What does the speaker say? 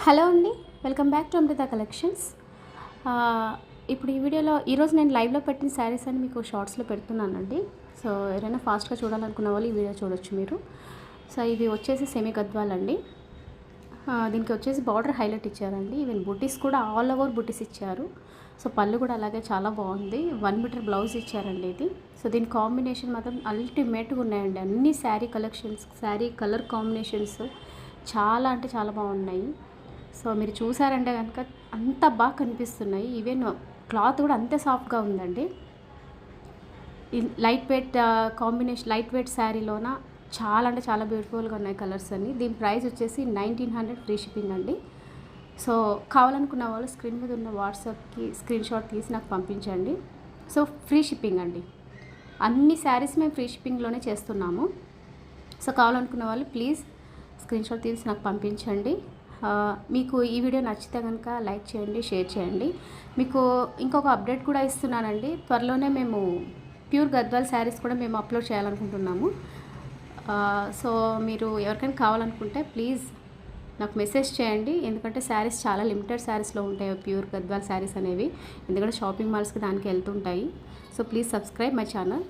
Hello అండి, welcome back to Amrutha collections. ఇప్పుడు ఈ వీడియోలో ఈరోజు నేను లైవ్లో పెట్టిన శారీస్ అని మీకు షార్ట్స్లో పెడుతున్నానండి. సో ఎవరైనా ఫాస్ట్గా చూడాలనుకున్న వాళ్ళు ఈ వీడియో చూడొచ్చు మీరు. సో ఇవి వచ్చేసి సెమీ గద్వాల్ అండి. దీనికి వచ్చేసి బార్డర్ హైలైట్ ఇచ్చారండి. ఈవెన్ బుటీస్ కూడా ఆల్ ఓవర్ బుటీస్ ఇచ్చారు. సో పళ్ళు కూడా అలాగే చాలా బాగుంది. 1 మీటర్ బ్లౌజ్ ఇచ్చారండి ఇది. సో దీని కాంబినేషన్ మాత్రం అల్టిమేట్గా ఉన్నాయండి. అన్ని sari collections, sari colour combinations చాలా అంటే చాలా బాగున్నాయి. సో మీరు చూసారంటే కనుక అంత బాగా కనిపిస్తున్నాయి. ఈవెన్ క్లాత్ కూడా అంతే సాఫ్ట్గా ఉందండి. Lightweight combination, lightweight శారీలోన చాలా అంటే చాలా బ్యూటిఫుల్గా ఉన్నాయి కలర్స్ అన్ని. దీని ప్రైస్ వచ్చేసి 1900 ఫ్రీ షిప్పింగ్ అండి. సో కావాలనుకున్న వాళ్ళు స్క్రీన్ మీద ఉన్న వాట్సాప్కి స్క్రీన్ షాట్ తీసి నాకు పంపించండి. సో ఫ్రీ షిప్పింగ్ అండి. అన్ని శారీస్ మేము ఫ్రీ షిప్పింగ్లోనే చేస్తున్నాము. సో కావాలనుకున్న వాళ్ళు ప్లీజ్ స్క్రీన్ షాట్ తీసి నాకు పంపించండి. మీకు ఈ వీడియో నచ్చితే కనుక లైక్ చేయండి, షేర్ చేయండి. మీకు ఇంకొక అప్డేట్ కూడా ఇస్తున్నానండి. త్వరలోనే మేము ప్యూర్ గద్వాల్ శారీస్ కూడా మేము అప్లోడ్ చేయాలనుకుంటున్నాము. సో మీరు ఎవరికైనా కావాలనుకుంటే ప్లీజ్ నాకు మెసేజ్ చేయండి. ఎందుకంటే శారీస్ చాలా లిమిటెడ్ శారీస్లో ఉంటాయి ప్యూర్ గద్వాల్ శారీస్ అనేవి. ఎందుకంటే షాపింగ్ మాల్స్కి దానికి వెళ్తుంటాయి. So please subscribe my channel.